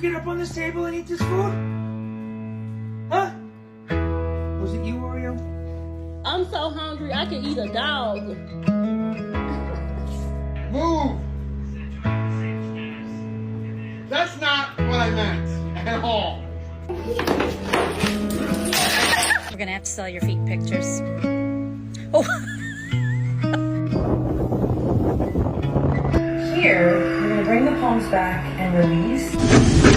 get up on this table and eat this food? Huh? Was it you, Oreo? I'm so hungry I can eat a dog. Move! That's not what I meant at all. We're gonna have to sell your feet pictures. Oh. Here, we're gonna bring the palms back and release.